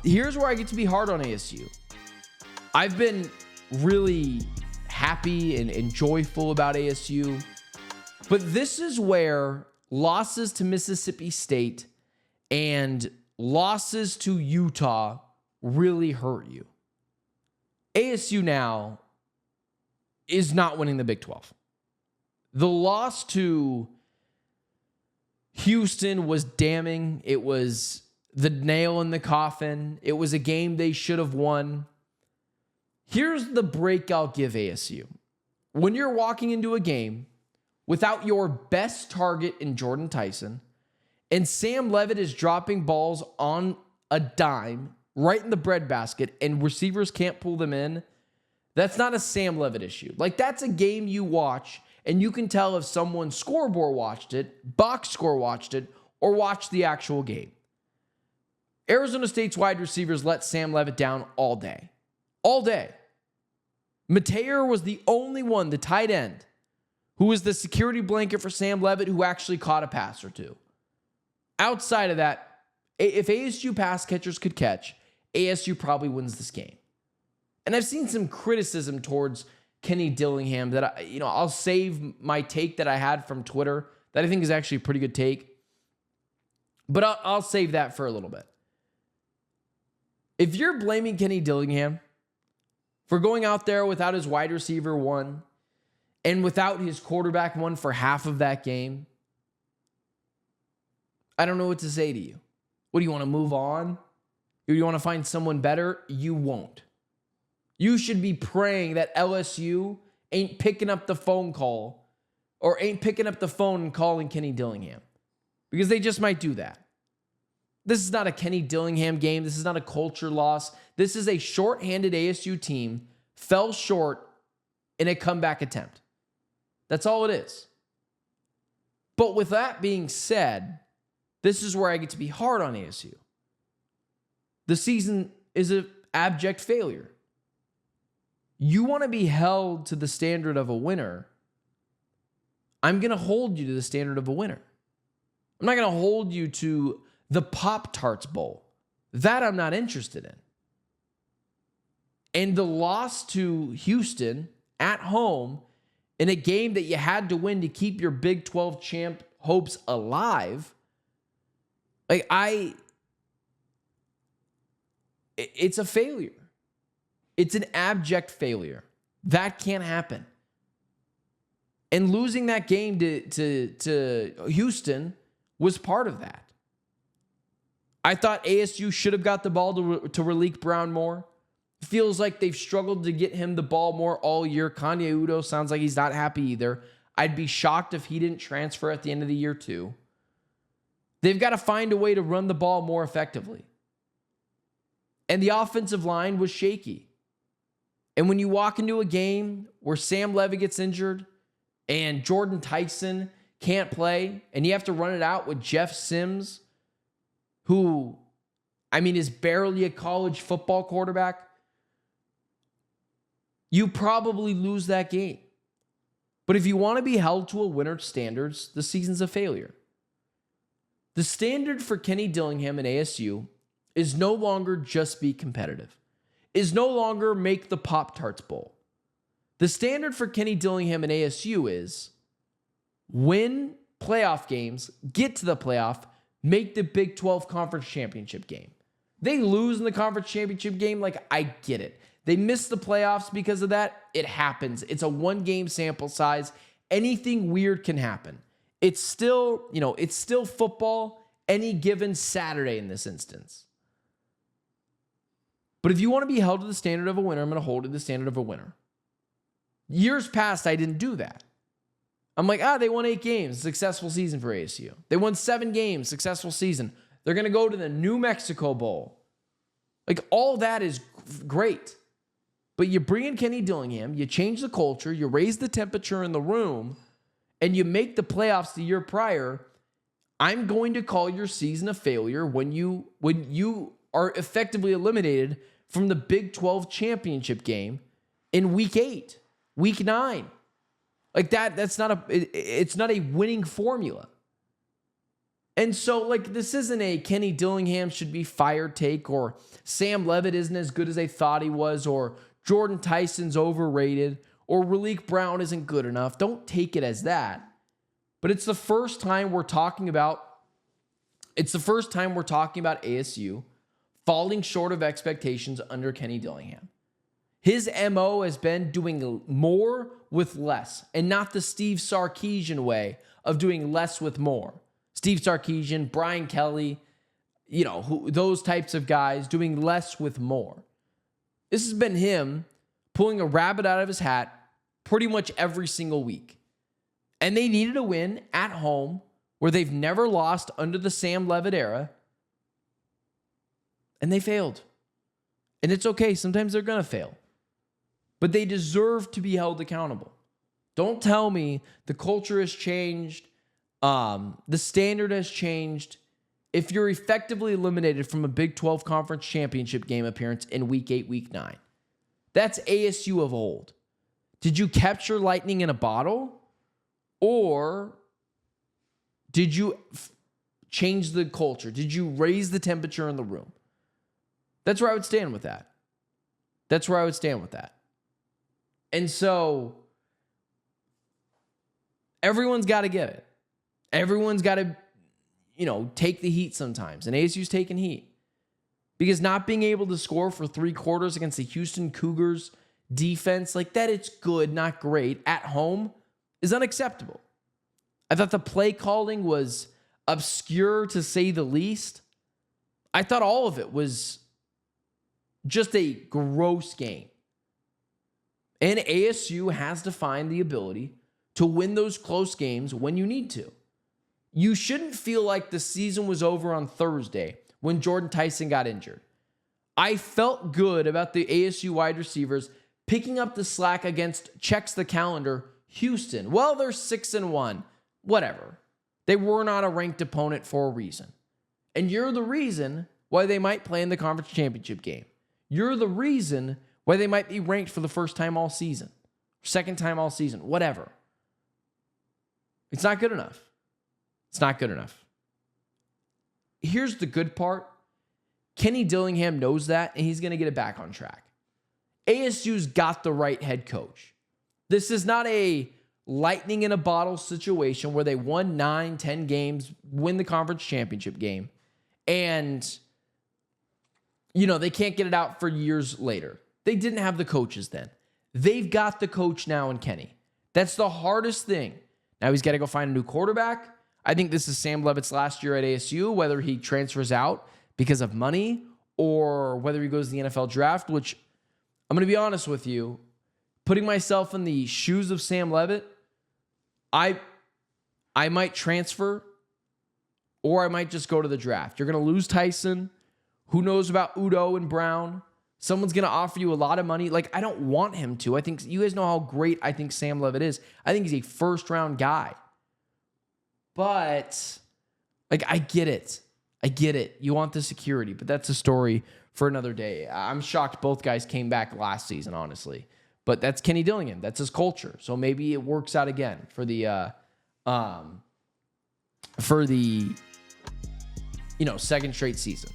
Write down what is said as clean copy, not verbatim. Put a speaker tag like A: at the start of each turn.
A: here's where I get to be hard on ASU. I've been really happy and joyful about ASU, but this is where losses to Mississippi State and losses to Utah really hurt you. ASU now is not winning the Big 12. The loss to Houston was damning. It was the nail in the coffin. It was a game they should have won. Here's the break I'll give ASU. When you're walking into a game without your best target in Jordan Tyson, and Sam Leavitt is dropping balls on a dime right in the breadbasket, and receivers can't pull them in, that's not a Sam Leavitt issue. Like, that's a game you watch, and you can tell if someone scoreboard watched it, box score watched it, or watched the actual game. Arizona State's wide receivers let Sam Leavitt down all day. All day. Mateer was the only one, the tight end, who was the security blanket for Sam Leavitt, who actually caught a pass or two. Outside of that, if ASU pass catchers could catch, ASU probably wins this game. And I've seen some criticism towards Kenny Dillingham that I'll save my take that I had from Twitter that I think is actually a pretty good take. But I'll save that for a little bit. If you're blaming Kenny Dillingham for going out there without his wide receiver one and without his quarterback one for half of that game, I don't know what to say to you. What, do you want to move on? Do you want to find someone better? You won't. You should be praying that LSU ain't picking up the phone call or ain't picking up the phone and calling Kenny Dillingham, because they just might do that. This is not a Kenny Dillingham game. This is not a culture loss. This is a shorthanded ASU team fell short in a comeback attempt. That's all it is. But with that being said, this is where I get to be hard on ASU. The season is an abject failure. You want to be held to the standard of a winner. I'm going to hold you to the standard of a winner. I'm not going to hold you to the Pop-Tarts Bowl. That I'm not interested in. And the loss to Houston at home in a game that you had to win to keep your Big 12 champ hopes alive, it's a failure. It's an abject failure. That can't happen. And losing that game to Houston was part of that. I thought ASU should have got the ball to Raleek Brown more. Feels like they've struggled to get him the ball more all year. Kanye Udo sounds like he's not happy either. I'd be shocked if he didn't transfer at the end of the year too. They've got to find a way to run the ball more effectively. And the offensive line was shaky. And when you walk into a game where Sam Leavitt gets injured and Jordan Tyson can't play, and you have to run it out with Jeff Sims, who, is barely a college football quarterback, you probably lose that game. But if you want to be held to a winner's standards, the season's a failure. The standard for Kenny Dillingham and ASU is no longer just be competitive, is no longer make the Pop-Tarts Bowl. The standard for Kenny Dillingham and ASU is win playoff games, get to the playoff, make the Big 12 conference championship game. They lose in the conference championship game, I get it. They miss the playoffs because of that. It happens. It's a one-game sample size. Anything weird can happen. It's still football any given Saturday in this instance. But if you want to be held to the standard of a winner, I'm going to hold you to the standard of a winner. Years past, I didn't do that. I'm like, they won 8 games, successful season for ASU. They won 7 games, successful season. They're going to go to the New Mexico Bowl. All that is great. But you bring in Kenny Dillingham, you change the culture, you raise the temperature in the room, and you make the playoffs the year prior. I'm going to call your season a failure when you are effectively eliminated from the Big 12 championship game in week 8, week 9. It's not a winning formula. And so, like, this isn't a Kenny Dillingham should be fired take, or Sam Levitt isn't as good as they thought he was, or Jordan Tyson's overrated, or Raleek Brown isn't good enough. Don't take it as that. But it's the first time we're talking about ASU falling short of expectations under Kenny Dillingham. His MO has been doing more with less, and not the Steve Sarkisian way of doing less with more. Steve Sarkisian, Brian Kelly, those types of guys doing less with more. This has been him pulling a rabbit out of his hat pretty much every single week. And they needed a win at home where they've never lost under the Sam Levitt era. And they failed. And it's okay. Sometimes they're going to fail. But they deserve to be held accountable. Don't tell me the culture has changed. The standard has changed. If you're effectively eliminated from a Big 12 Conference Championship game appearance in Week 8, Week 9. That's ASU of old. Did you capture lightning in a bottle? Or did you change the culture? Did you raise the temperature in the room? That's where I would stand with that. And so everyone's got to get it. Everyone's got to, take the heat sometimes. And ASU's taking heat. Because not being able to score for 3 quarters against the Houston Cougars defense, like that, it's good, not great, at home, is unacceptable. I thought the play calling was obscure, to say the least. I thought all of it was just a gross game. And ASU has to find the ability to win those close games when you need to. You shouldn't feel like the season was over on Thursday when Jordan Tyson got injured. I felt good about the ASU wide receivers picking up the slack against, checks the calendar, Houston. Well, they're 6-1. Whatever. They were not a ranked opponent for a reason. And you're the reason why they might play in the conference championship game. You're the reason why they might be ranked for the first time all season, second time all season, whatever. It's not good enough. Here's the good part. Kenny Dillingham knows that, and he's going to get it back on track. ASU's got the right head coach. This is not a lightning in a bottle situation where they won 9-10 games, win the conference championship game, and, they can't get it out for years later. They didn't have the coaches then. They've got the coach now in Kenny. That's the hardest thing. Now he's got to go find a new quarterback. I think this is Sam Levitt's last year at ASU, whether he transfers out because of money or whether he goes to the NFL draft, which I'm going to be honest with you, putting myself in the shoes of Sam Levitt, I might transfer or I might just go to the draft. You're going to lose Tyson. Who knows about Udo and Brown? Someone's going to offer you a lot of money. Like, I don't want him to. I think you guys know how great I think Sam Levitt is. I think he's a first-round guy. But, I get it. You want the security, but that's a story for another day. I'm shocked both guys came back last season, honestly. But that's Kenny Dillingham. That's his culture. So maybe it works out again for the second straight season.